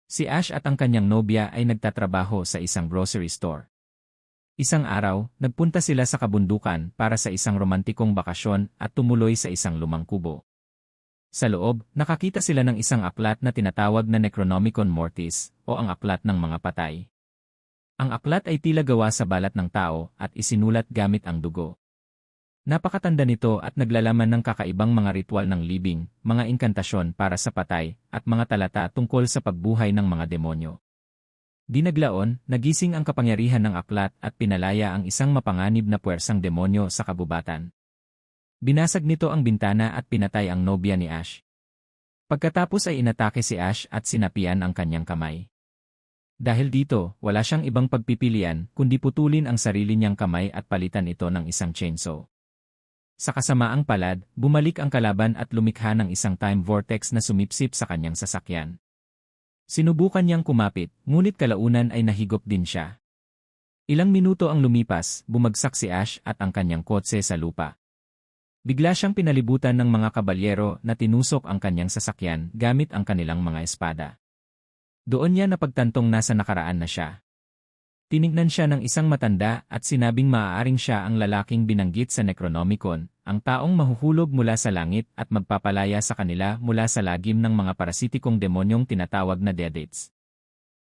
Si Ash at ang kanyang nobya ay nagtatrabaho sa isang grocery store. Isang araw, nagpunta sila sa kabundukan para sa isang romantikong bakasyon at tumuloy sa isang lumang kubo. Sa loob, nakakita sila ng isang aklat na tinatawag na Necronomicon Mortis o ang aklat ng mga patay. Ang aklat ay tila gawa sa balat ng tao at isinulat gamit ang dugo. Napakatanda nito at naglalaman ng kakaibang mga ritual ng libing, mga inkantasyon para sa patay, at mga talata tungkol sa pagbuhay ng mga demonyo. Di naglaon, nagising ang kapangyarihan ng aklat at pinalaya ang isang mapanganib na puwersang demonyo sa kabubatan. Binasag nito ang bintana at pinatay ang nobya ni Ash. Pagkatapos ay inatake si Ash at sinapian ang kanyang kamay. Dahil dito, wala siyang ibang pagpipilian kundi putulin ang sarili niyang kamay at palitan ito ng isang chainsaw. Sa kasamaang palad, bumalik ang kalaban at lumikha ng isang time vortex na sumipsip sa kanyang sasakyan. Sinubukan niyang kumapit, ngunit kalaunan ay nahigop din siya. Ilang minuto ang lumipas, bumagsak si Ash at ang kanyang kotse sa lupa. Bigla siyang pinalibutan ng mga kabalyero na tinusok ang kanyang sasakyan gamit ang kanilang mga espada. Doon niya napagtantong nasa nakaraan na siya. Tinignan siya ng isang matanda at sinabing maaaring siya ang lalaking binanggit sa Necronomicon, ang taong mahuhulog mula sa langit at magpapalaya sa kanila mula sa lagim ng mga parasitikong demonyong tinatawag na Deadites.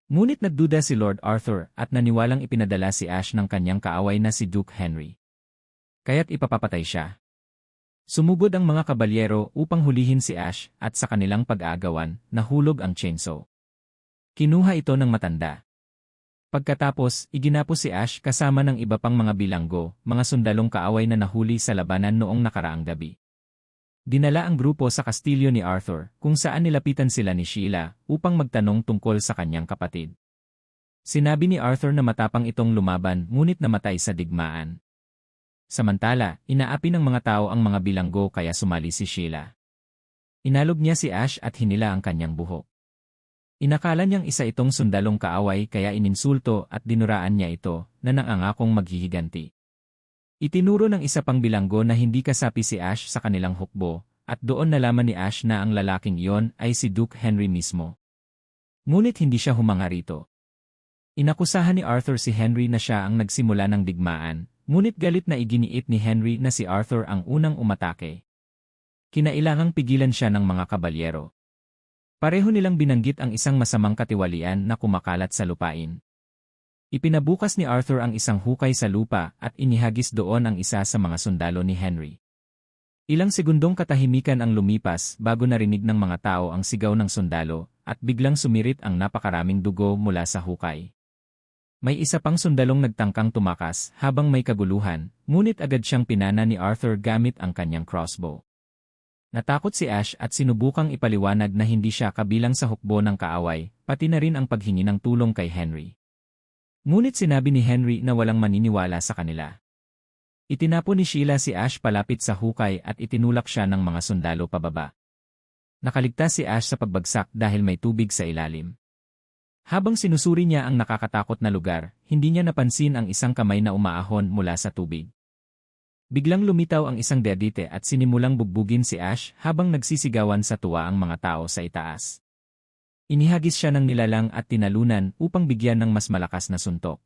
Ngunit nagduda si Lord Arthur at naniwalang ipinadala si Ash ng kanyang kaaway na si Duke Henry. Kaya't ipapapatay siya. Sumugod ang mga kabalyero upang hulihin si Ash at sa kanilang pag-aagawan, nahulog ang chainsaw. Kinuha ito ng matanda. Pagkatapos, iginapos si Ash kasama ng iba pang mga bilanggo, mga sundalong kaaway na nahuli sa labanan noong nakaraang gabi. Dinala ang grupo sa kastilyo ni Arthur, kung saan nilapitan sila ni Sheila, upang magtanong tungkol sa kanyang kapatid. Sinabi ni Arthur na matapang itong lumaban ngunit namatay sa digmaan. Samantala, inaapi ng mga tao ang mga bilanggo kaya sumali si Sheila. Inalog niya si Ash at hinila ang kanyang buhok. Inakala niyang isa itong sundalong kaaway kaya ininsulto at dinuraan niya ito na nangangakong maghihiganti. Itinuro ng isa pang bilanggo na hindi kasapi si Ash sa kanilang hukbo at doon nalaman ni Ash na ang lalaking iyon ay si Duke Henry mismo. Ngunit hindi siya humanga rito. Inakusahan ni Arthur si Henry na siya ang nagsimula ng digmaan, ngunit galit na iginiit ni Henry na si Arthur ang unang umatake. Kinailangang pigilan siya ng mga kabalyero. Pareho nilang binanggit ang isang masamang katiwalian na kumakalat sa lupain. Ipinabukas ni Arthur ang isang hukay sa lupa at inihagis doon ang isa sa mga sundalo ni Henry. Ilang segundong katahimikan ang lumipas bago narinig ng mga tao ang sigaw ng sundalo at biglang sumirit ang napakaraming dugo mula sa hukay. May isa pang sundalong nagtangkang tumakas habang may kaguluhan, ngunit agad siyang pinana ni Arthur gamit ang kanyang crossbow. Natakot si Ash at sinubukang ipaliwanag na hindi siya kabilang sa hukbo ng kaaway, pati na rin ang paghingi ng tulong kay Henry. Ngunit sinabi ni Henry na walang maniniwala sa kanila. Itinapon ni Sheila si Ash palapit sa hukay at itinulak siya ng mga sundalo pababa. Nakaligtas si Ash sa pagbagsak dahil may tubig sa ilalim. Habang sinusuri niya ang nakakatakot na lugar, hindi niya napansin ang isang kamay na umaahon mula sa tubig. Biglang lumitaw ang isang deadite at sinimulang bugbugin si Ash habang nagsisigawan sa tuwa ang mga tao sa itaas. Inihagis siya ng nilalang at tinalunan upang bigyan ng mas malakas na suntok.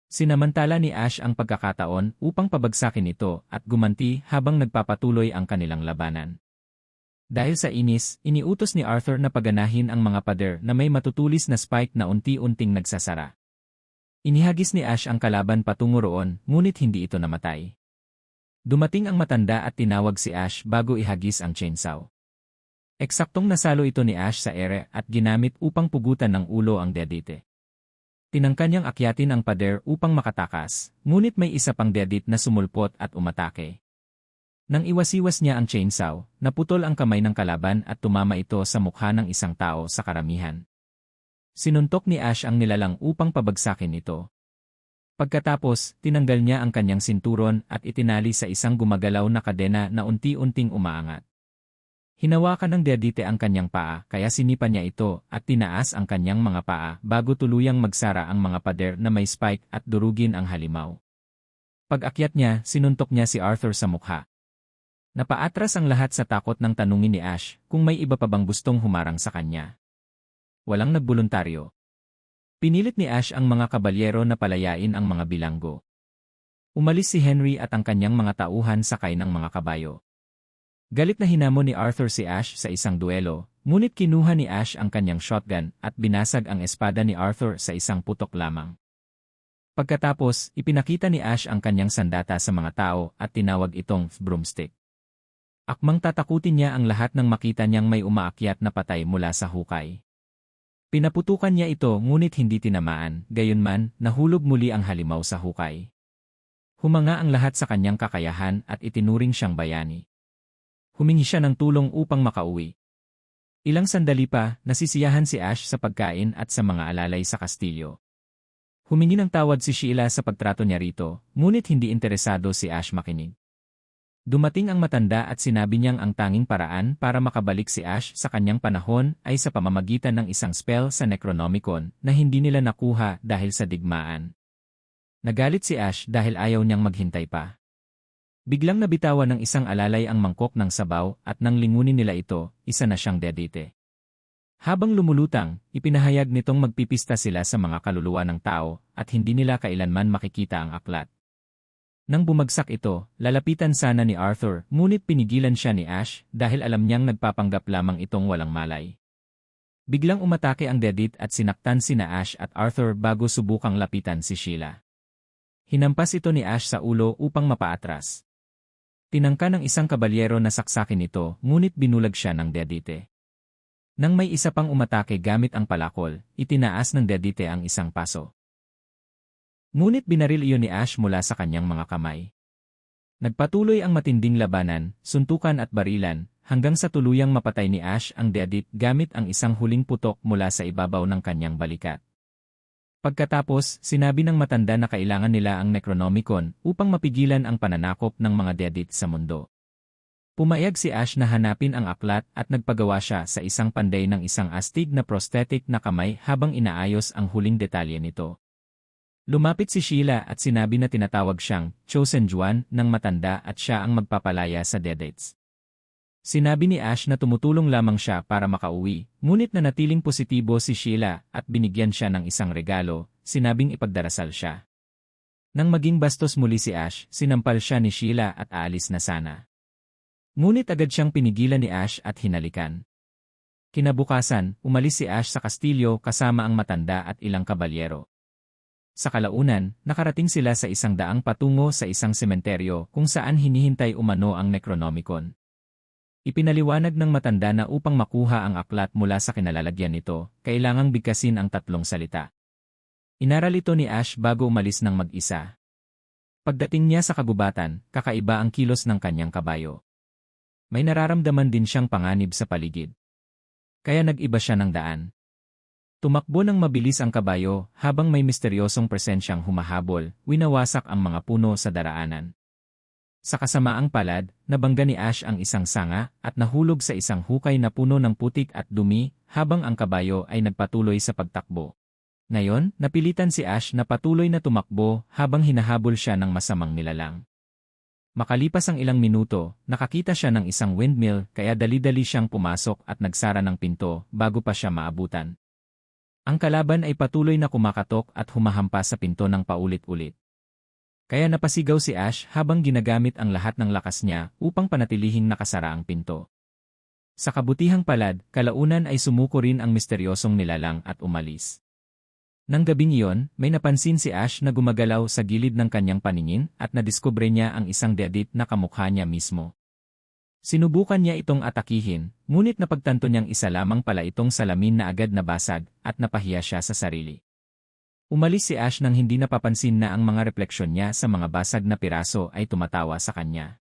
Sinamantala ni Ash ang pagkakataon upang pabagsakin ito at gumanti habang nagpapatuloy ang kanilang labanan. Dahil sa inis, iniutos ni Arthur na paganahin ang mga pader na may matutulis na spike na unti-unting nagsasara. Inihagis ni Ash ang kalaban patungo roon, ngunit hindi ito namatay. Dumating ang matanda at tinawag si Ash bago ihagis ang chainsaw. Eksaktong nasalo ito ni Ash sa ere at ginamit upang pugutan ng ulo ang deadite. Tinangka niyang akyatin ang pader upang makatakas, ngunit may isa pang deadite na sumulpot at umatake. Nang iwasiwas niya ang chainsaw, naputol ang kamay ng kalaban at tumama ito sa mukha ng isang tao sa karamihan. Sinuntok ni Ash ang nilalang upang pabagsakin ito. Pagkatapos, tinanggal niya ang kanyang sinturon at itinali sa isang gumagalaw na kadena na unti-unting umaangat. Hinawakan ng deadite ang kanyang paa kaya sinipa niya ito at tinaas ang kanyang mga paa bago tuluyang magsara ang mga pader na may spike at durugin ang halimaw. Pag-akyat niya, sinuntok niya si Arthur sa mukha. Napaatras ang lahat sa takot ng tanungin ni Ash kung may iba pa bang gustong humarang sa kanya. Walang nagboluntaryo. Pinilit ni Ash ang mga kabalyero na palayain ang mga bilanggo. Umalis si Henry at ang kanyang mga tauhan sakay ng mga kabayo. Galit na hinamon ni Arthur si Ash sa isang duelo, ngunit kinuha ni Ash ang kanyang shotgun at binasag ang espada ni Arthur sa isang putok lamang. Pagkatapos, ipinakita ni Ash ang kanyang sandata sa mga tao at tinawag itong broomstick. Akmang tatakutin niya ang lahat nang makita niyang may umaakyat na patay mula sa hukay. Pinaputukan niya ito ngunit hindi tinamaan, gayunman, nahulog muli ang halimaw sa hukay. Humanga ang lahat sa kanyang kakayahan at itinuring siyang bayani. Humingi siya ng tulong upang makauwi. Ilang sandali pa, nasisiyahan si Ash sa pagkain at sa mga alalay sa kastilyo. Humingi ng tawad si Sheila sa pagtrato niya rito, ngunit hindi interesado si Ash makinig. Dumating ang matanda at sinabi niyang ang tanging paraan para makabalik si Ash sa kanyang panahon ay sa pamamagitan ng isang spell sa Necronomicon na hindi nila nakuha dahil sa digmaan. Nagalit si Ash dahil ayaw niyang maghintay pa. Biglang nabitawan ng isang alalay ang mangkok ng sabaw at nang lingunin nila ito, isa na siyang dedite. Habang lumulutang, ipinahayag nitong magpipista sila sa mga kaluluwa ng tao at hindi nila kailanman makikita ang aklat. Nang bumagsak ito, lalapitan sana ni Arthur, ngunit pinigilan siya ni Ash dahil alam niyang nagpapanggap lamang itong walang malay. Biglang umatake ang dedit at sinaktan sina Ash at Arthur bago subukang lapitan si Sheila. Hinampas ito ni Ash sa ulo upang mapaatras. Tinangka ng isang kabalyero na saksakin ito, ngunit binulag siya ng dedite. Nang may isa pang umatake gamit ang palakol, itinaas ng dedite ang isang paso. Ngunit binaril iyon ni Ash mula sa kanyang mga kamay. Nagpatuloy ang matinding labanan, suntukan at barilan, hanggang sa tuluyang mapatay ni Ash ang dedit gamit ang isang huling putok mula sa ibabaw ng kanyang balikat. Pagkatapos, sinabi ng matanda na kailangan nila ang Necronomicon upang mapigilan ang pananakop ng mga dedit sa mundo. Pumayag si Ash na hanapin ang aklat at nagpagawa siya sa isang panday ng isang astig na prosthetic na kamay habang inaayos ang huling detalye nito. Lumapit si Sheila at sinabi na tinatawag siyang Chosen Juan ng matanda at siya ang magpapalaya sa dedites. Sinabi ni Ash na tumutulong lamang siya para makauwi, ngunit nanatiling positibo si Sheila at binigyan siya ng isang regalo, sinabing ipagdarasal siya. Nang maging bastos muli si Ash, sinampal siya ni Sheila at aalis na sana. Ngunit agad siyang pinigilan ni Ash at hinalikan. Kinabukasan, umalis si Ash sa kastilyo kasama ang matanda at ilang kabalyero. Sa kalaunan, nakarating sila sa isang daang patungo sa isang sementeryo kung saan hinihintay umano ang Necronomicon. Ipinaliwanag ng matanda na upang makuha ang aklat mula sa kinalalagyan nito, kailangang bigkasin ang tatlong salita. Inaral ito ni Ash bago umalis ng mag-isa. Pagdating niya sa kagubatan, kakaiba ang kilos ng kanyang kabayo. May nararamdaman din siyang panganib sa paligid. Kaya nag-iba siya ng daan. Tumakbo ng mabilis ang kabayo habang may misteryosong presensyang humahabol, winawasak ang mga puno sa daraanan. Sa kasamaang palad, nabangga ni Ash ang isang sanga at nahulog sa isang hukay na puno ng putik at dumi habang ang kabayo ay nagpatuloy sa pagtakbo. Ngayon, napilitan si Ash na patuloy na tumakbo habang hinahabol siya ng masamang nilalang. Makalipas ang ilang minuto, nakakita siya ng isang windmill kaya dali-dali siyang pumasok at nagsara ng pinto bago pa siya maabutan. Ang kalaban ay patuloy na kumakatok at humahampas sa pinto ng paulit-ulit. Kaya napasigaw si Ash habang ginagamit ang lahat ng lakas niya upang panatilihing nakasara ang pinto. Sa kabutihang palad, kalaunan ay sumuko rin ang misteryosong nilalang at umalis. Nang gabing iyon, may napansin si Ash na gumagalaw sa gilid ng kanyang paningin at nadiskubre niya ang isang dedit na kamukha niya mismo. Sinubukan niya itong atakihin, ngunit napagtanto niyang isa lamang pala itong salamin na agad nabasag at napahiya siya sa sarili. Umalis si Ash nang hindi napapansin na ang mga refleksyon niya sa mga basag na piraso ay tumatawa sa kanya.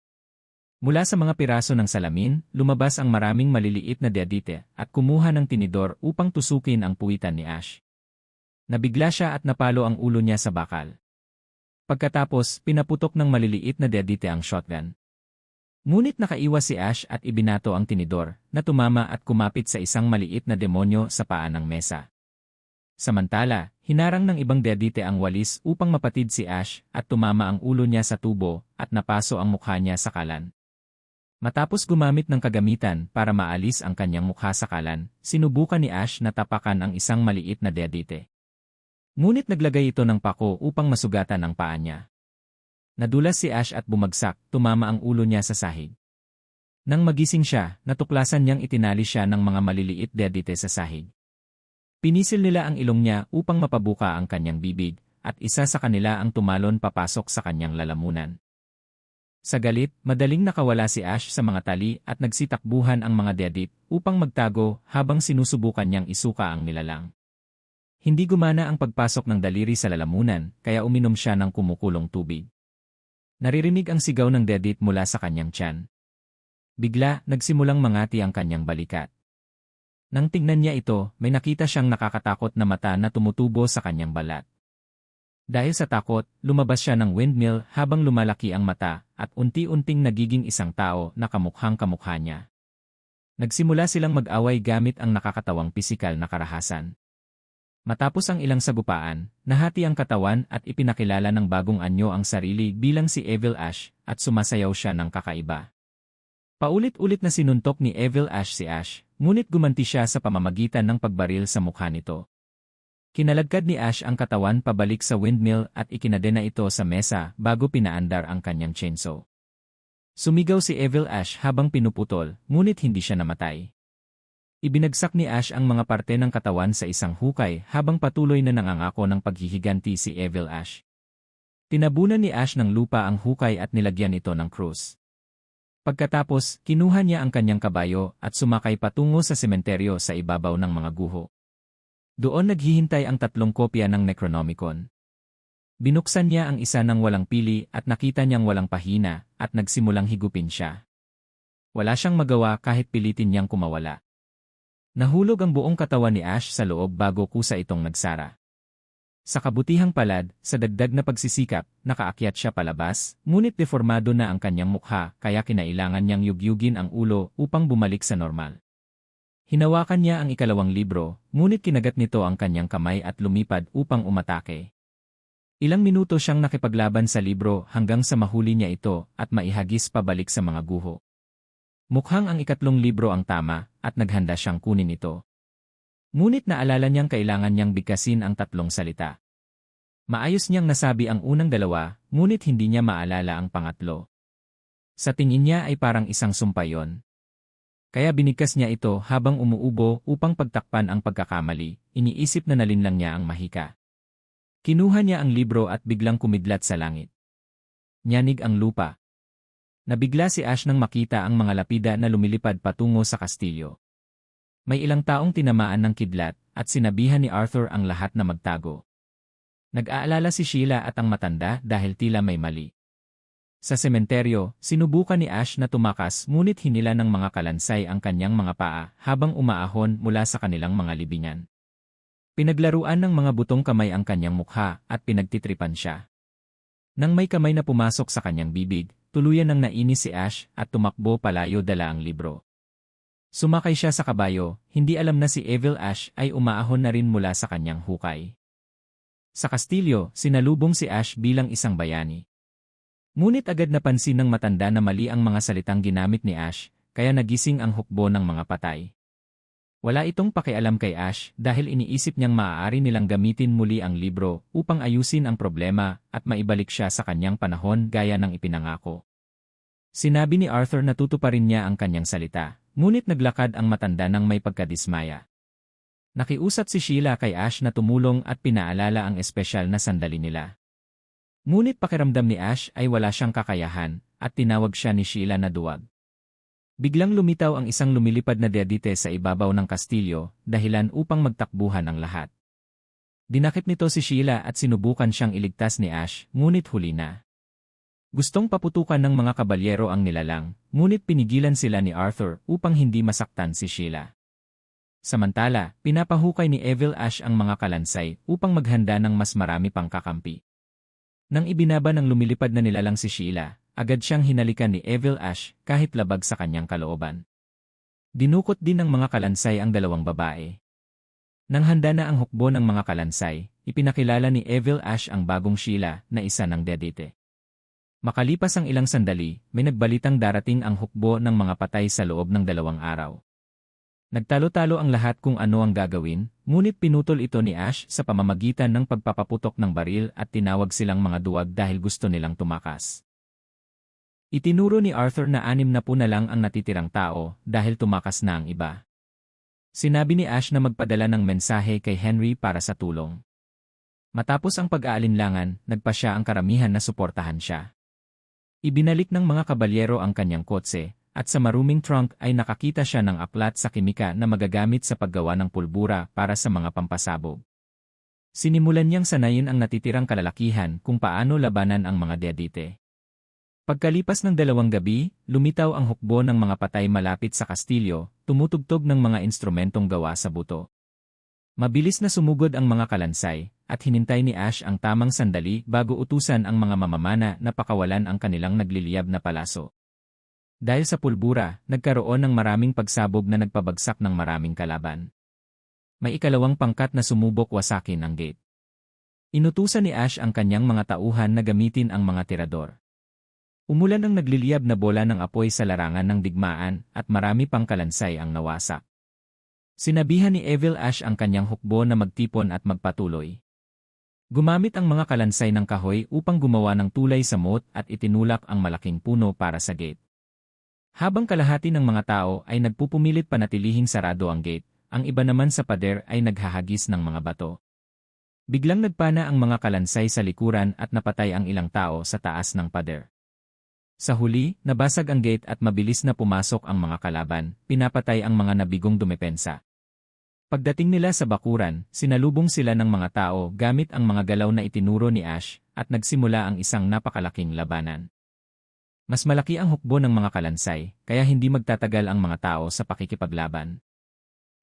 Mula sa mga piraso ng salamin, lumabas ang maraming maliliit na dedite at kumuha ng tinidor upang tusukin ang puwitan ni Ash. Nabigla siya at napalo ang ulo niya sa bakal. Pagkatapos, pinaputok ng maliliit na dedite ang shotgun. Ngunit nakaiwas si Ash at ibinato ang tinidor, na tumama at kumapit sa isang maliit na demonyo sa paa ng mesa. Samantala, hinarang ng ibang dedite ang walis upang mapatid si Ash at tumama ang ulo niya sa tubo at napaso ang mukha niya sa kalan. Matapos gumamit ng kagamitan para maalis ang kanyang mukha sa kalan, sinubukan ni Ash na tapakan ang isang maliit na Deadite. Ngunit naglagay ito ng pako upang masugatan ang paa niya. Nadulas si Ash at bumagsak, tumama ang ulo niya sa sahig. Nang magising siya, natuklasan niyang itinali siya ng mga maliliit Deadite sa sahig. Pinisil nila ang ilong niya upang mapabuka ang kanyang bibig, at isa sa kanila ang tumalon papasok sa kanyang lalamunan. Sa galit, madaling nakawala si Ash sa mga tali at nagsitakbuhan ang mga Deadite upang magtago habang sinusubukan niyang isuka ang nilalang. Hindi gumana ang pagpasok ng daliri sa lalamunan, kaya uminom siya ng kumukulong tubig. Naririnig ang sigaw ng Deadite mula sa kanyang tiyan. Bigla, nagsimulang mangati ang kanyang balikat. Nang tingnan niya ito, may nakita siyang nakakatakot na mata na tumutubo sa kanyang balat. Dahil sa takot, lumabas siya ng windmill habang lumalaki ang mata at unti-unting nagiging isang tao na kamukhang kamukha niya. Nagsimula silang mag-away gamit ang nakakatawang pisikal na karahasan. Matapos ang ilang sagupaan, nahati ang katawan at ipinakilala ng bagong anyo ang sarili bilang si Evil Ash at sumasayaw siya ng kakaiba. Paulit-ulit na sinuntok ni Evil Ash si Ash, ngunit gumanti siya sa pamamagitan ng pagbaril sa mukha nito. Kinalagkad ni Ash ang katawan pabalik sa windmill at ikinadena ito sa mesa bago pinaandar ang kanyang chainsaw. Sumigaw si Evil Ash habang pinuputol, ngunit hindi siya namatay. Ibinagsak ni Ash ang mga parte ng katawan sa isang hukay habang patuloy na nangangako ng paghihiganti si Evil Ash. Tinabunan ni Ash ng lupa ang hukay at nilagyan ito ng krus. Pagkatapos, kinuha niya ang kanyang kabayo at sumakay patungo sa sementeryo sa ibabaw ng mga guho. Doon naghihintay ang 3 kopya ng Necronomicon. Binuksan niya ang isa ng walang pili at nakita niyang walang pahina at nagsimulang higupin siya. Wala siyang magawa kahit pilitin niyang kumawala. Nahulog ang buong katawan ni Ash sa loob bago kusa itong nagsara. Sa kabutihang palad, sa dagdag na pagsisikap, nakaakyat siya palabas, ngunit deformado na ang kanyang mukha kaya kinailangan niyang yugyugin ang ulo upang bumalik sa normal. Hinawakan niya ang 2 libro, ngunit kinagat nito ang kanyang kamay at lumipad upang umatake. Ilang minuto siyang nakipaglaban sa libro hanggang sa mahuli niya ito at maihagis pabalik sa mga guho. Mukhang ang 3 libro ang tama at naghanda siyang kunin ito. Ngunit naalala niyang kailangan niyang bigkasin ang 3 salita. Maayos niyang nasabi ang unang 2, ngunit hindi niya maalala ang pangatlo. Sa tingin niya ay parang isang sumpa yon. Kaya binigkas niya ito habang umuubo upang pagtakpan ang pagkakamali, iniisip na nalinlang niya ang mahika. Kinuha niya ang libro at biglang kumidlat sa langit. Nyanig ang lupa. Nabigla si Ash nang makita ang mga lapida na lumilipad patungo sa kastilyo. May ilang taong tinamaan ng kidlat at sinabihan ni Arthur ang lahat na magtago. Nag-aalala si Sheila at ang matanda dahil tila may mali. Sa sementeryo, sinubukan ni Ash na tumakas ngunit hinila ng mga kalansay ang kanyang mga paa habang umaahon mula sa kanilang mga libingan. Pinaglaruan ng mga butong kamay ang kanyang mukha at pinagtitripan siya. Nang may kamay na pumasok sa kanyang bibig, tuluyan nang nainis si Ash at tumakbo palayo dala ang libro. Sumakay siya sa kabayo, hindi alam na si Evil Ash ay umaahon na rin mula sa kanyang hukay. Sa kastilyo, sinalubong si Ash bilang isang bayani. Ngunit agad napansin ng matanda na mali ang mga salitang ginamit ni Ash, kaya nagising ang hukbo ng mga patay. Wala itong pakialam kay Ash dahil iniisip niyang maaari nilang gamitin muli ang libro upang ayusin ang problema at maibalik siya sa kanyang panahon gaya ng ipinangako. Sinabi ni Arthur na tutuparin niya ang kanyang salita, ngunit naglakad ang matanda ng may pagkadismaya. Nakiusap si Sheila kay Ash na tumulong at pinaalala ang espesyal na sandali nila. Ngunit pakiramdam ni Ash ay wala siyang kakayahan, at tinawag siya ni Sheila na duwag. Biglang lumitaw ang isang lumilipad na Deadite sa ibabaw ng kastilyo, dahilan upang magtakbuhan ang lahat. Dinakip nito si Sheila at sinubukan siyang iligtas ni Ash, ngunit huli na. Gustong paputukan ng mga kabalyero ang nilalang, ngunit pinigilan sila ni Arthur upang hindi masaktan si Sheila. Samantala, pinapahukay ni Evil Ash ang mga kalansay upang maghanda ng mas marami pang kakampi. Nang ibinaba ng lumilipad na nilalang si Sheila, agad siyang hinalikan ni Evil Ash kahit labag sa kanyang kalooban. Dinukot din ng mga kalansay ang 2 babae. Nang handa na ang hukbo ng mga kalansay, ipinakilala ni Evil Ash ang bagong Sheila na isa ng Deadite. Makalipas ang ilang sandali, may nagbalitang darating ang hukbo ng mga patay sa loob ng 2 araw. Nagtalo-talo ang lahat kung ano ang gagawin, ngunit pinutol ito ni Ash sa pamamagitan ng pagpapaputok ng baril at tinawag silang mga duwag dahil gusto nilang tumakas. Itinuro ni Arthur na 60 na lang ang natitirang tao dahil tumakas na ang iba. Sinabi ni Ash na magpadala ng mensahe kay Henry para sa tulong. Matapos ang pag-aalinlangan, nagpa siya ang karamihan na suportahan siya. Ibinalik ng mga kabalyero ang kanyang kotse, at sa maruming trunk ay nakakita siya ng aklat sa kimika na magagamit sa paggawa ng pulbura para sa mga pampasabog. Sinimulan niyang sanayin ang natitirang kalalakihan kung paano labanan ang mga deadite. Pagkalipas ng 2 gabi, lumitaw ang hukbo ng mga patay malapit sa kastilyo, tumutugtog ng mga instrumentong gawa sa buto. Mabilis na sumugod ang mga kalansay, at hinintay ni Ash ang tamang sandali bago utusan ang mga mamamana na pakawalan ang kanilang nagliliyab na palaso. Dahil sa pulbura, nagkaroon ng maraming pagsabog na nagpabagsak ng maraming kalaban. May ikalawang pangkat na sumubok wasakin ang gate. Inutusan ni Ash ang kanyang mga tauhan na gamitin ang mga tirador. Umulan ang nagliliyab na bola ng apoy sa larangan ng digmaan at marami pang kalansay ang nawasak. Sinabihan ni Evil Ash ang kanyang hukbo na magtipon at magpatuloy. Gumamit ang mga kalansay ng kahoy upang gumawa ng tulay sa moat at itinulak ang malaking puno para sa gate. Habang kalahati ng mga tao ay nagpupumilit panatilihing sarado ang gate, ang iba naman sa pader ay naghahagis ng mga bato. Biglang nagpana ang mga kalansay sa likuran at napatay ang ilang tao sa taas ng pader. Sa huli, nabasag ang gate at mabilis na pumasok ang mga kalaban, pinapatay ang mga nabigong dumepensa. Pagdating nila sa bakuran, sinalubong sila ng mga tao gamit ang mga galaw na itinuro ni Ash at nagsimula ang isang napakalaking labanan. Mas malaki ang hukbo ng mga kalansay, kaya hindi magtatagal ang mga tao sa pakikipaglaban.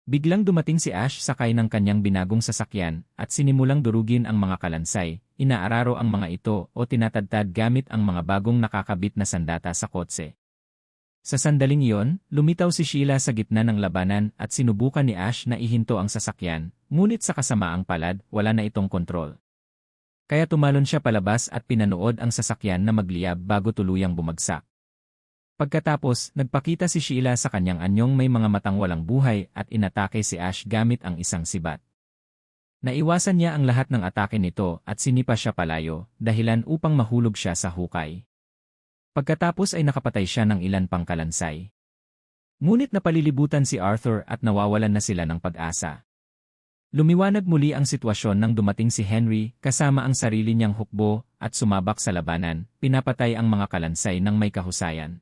Biglang dumating si Ash sakay ng kanyang binagong sasakyan at sinimulang durugin ang mga kalansay, inaararo ang mga ito o tinatadtad gamit ang mga bagong nakakabit na sandata sa kotse. Sa sandaling iyon, lumitaw si Sheila sa gitna ng labanan at sinubukan ni Ash na ihinto ang sasakyan, ngunit sa kasamaang palad, wala na itong kontrol. Kaya tumalon siya palabas at pinanood ang sasakyan na magliyab bago tuluyang bumagsak. Pagkatapos, nagpakita si Sheila sa kanyang anyong may mga matang walang buhay at inatake si Ash gamit ang isang sibat. Naiwasan niya ang lahat ng atake nito at sinipa siya palayo, dahilan upang mahulog siya sa hukay. Pagkatapos ay nakapatay siya ng ilan pang kalansay. Ngunit napalilibutan si Arthur at nawawalan na sila ng pag-asa. Lumiwanag muli ang sitwasyon nang dumating si Henry kasama ang sarili niyang hukbo at sumabak sa labanan, pinapatay ang mga kalansay ng may kahusayan.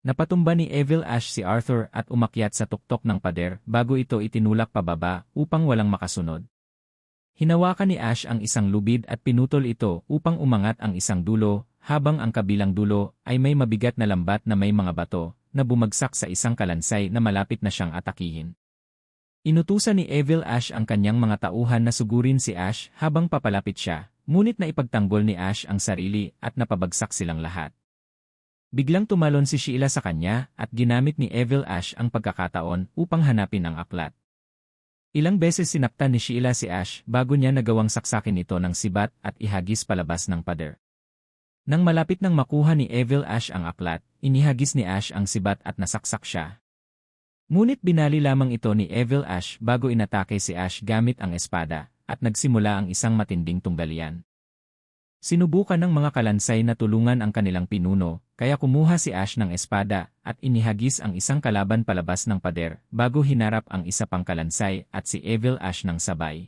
Napatumba ni Evil Ash si Arthur at umakyat sa tuktok ng pader bago ito itinulak pababa upang walang makasunod. Hinawakan ni Ash ang isang lubid at pinutol ito upang umangat ang isang dulo, habang ang kabilang dulo ay may mabigat na lambat na may mga bato na bumagsak sa isang kalansay na malapit na siyang atakihin. Inutusan ni Evil Ash ang kanyang mga tauhan na sugurin si Ash habang papalapit siya, ngunit naipagtanggol ni Ash ang sarili at napabagsak silang lahat. Biglang tumalon si Sheila sa kanya at ginamit ni Evil Ash ang pagkakataon upang hanapin ang aklat. Ilang beses sinaktan ni Sheila si Ash bago niya nagawang saksakin ito ng sibat at ihagis palabas ng pader. Nang malapit nang makuha ni Evil Ash ang aklat, inihagis ni Ash ang sibat at nasaksak siya. Ngunit binali lamang ito ni Evil Ash bago inatake si Ash gamit ang espada, at nagsimula ang isang matinding tunggalian. Sinubukan ng mga kalansay na tulungan ang kanilang pinuno, kaya kumuha si Ash ng espada at inihagis ang isang kalaban palabas ng pader bago hinarap ang isa pang kalansay at si Evil Ash ng sabay.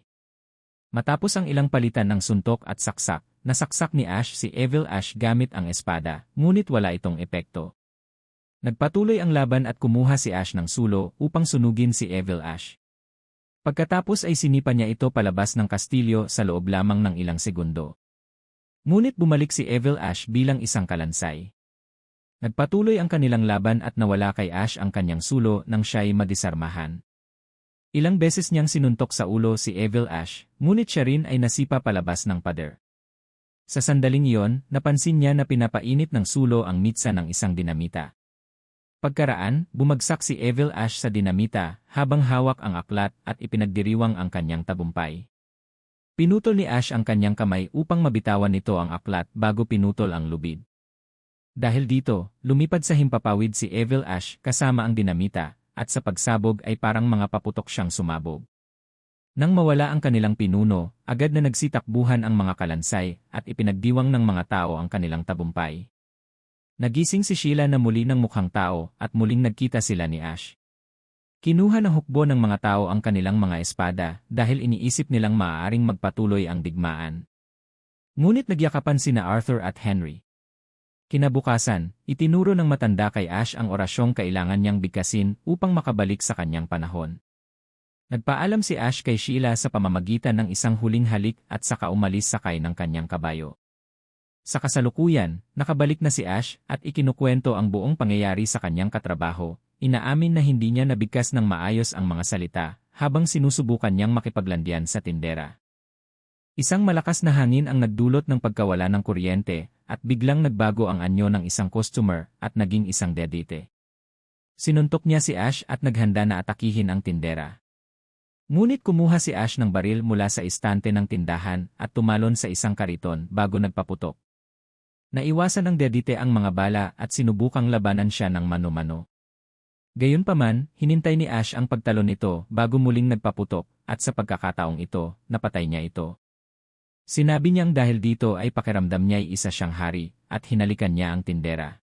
Matapos ang ilang palitan ng suntok at saksak, nasaksak ni Ash si Evil Ash gamit ang espada, ngunit wala itong epekto. Nagpatuloy ang laban at kumuha si Ash ng sulo upang sunugin si Evil Ash. Pagkatapos ay sinipa niya ito palabas ng kastilyo sa loob lamang ng ilang segundo. Ngunit bumalik si Evil Ash bilang isang kalansay. Nagpatuloy ang kanilang laban at nawala kay Ash ang kanyang sulo nang siya'y madisarmahan. Ilang beses niyang sinuntok sa ulo si Evil Ash, ngunit siya rin ay nasipa palabas ng pader. Sa sandaling iyon, napansin niya na pinapainit ng sulo ang mitsa ng isang dinamita. Pagkaraan, bumagsak si Evil Ash sa dinamita habang hawak ang aklat at ipinagdiriwang ang kanyang tagumpay. Pinutol ni Ash ang kanyang kamay upang mabitawan nito ang aklat bago pinutol ang lubid. Dahil dito, lumipad sa himpapawid si Evil Ash kasama ang dinamita, at sa pagsabog ay parang mga paputok siyang sumabog. Nang mawala ang kanilang pinuno, agad na nagsitakbuhan ang mga kalansay at ipinagdiwang ng mga tao ang kanilang tabumpay. Nagising si Sheila na muli ng mukhang tao at muling nagkita sila ni Ash. Kinuha ng hukbo ng mga tao ang kanilang mga espada dahil iniisip nilang maaaring magpatuloy ang digmaan. Ngunit nagyakapan sina Arthur at Henry. Kinabukasan, itinuro ng matanda kay Ash ang orasyong kailangan niyang bigkasin upang makabalik sa kanyang panahon. Nagpaalam si Ash kay Sheila sa pamamagitan ng isang huling halik at saka umalis sakay ng kanyang kabayo. Sa kasalukuyan, nakabalik na si Ash at ikinukwento ang buong pangyayari sa kanyang katrabaho, inaamin na hindi niya nabigkas ng maayos ang mga salita habang sinusubukan niyang makipaglandian sa tindera. Isang malakas na hangin ang nagdulot ng pagkawala ng kuryente at biglang nagbago ang anyo ng isang customer at naging isang dedite. Sinuntok niya si Ash at naghanda na atakihin ang tindera. Ngunit kumuha si Ash ng baril mula sa istante ng tindahan at tumalon sa isang kariton bago nagpaputok. Naiwasan ng dedite ang mga bala at sinubukang labanan siya ng mano-mano. Gayunpaman, hinintay ni Ash ang pagtalon nito bago muling nagpaputok at sa pagkakataong ito, napatay niya ito. Sinabi niyang dahil dito ay pakiramdam niya ay isa siyang hari at hinalikan niya ang tindera.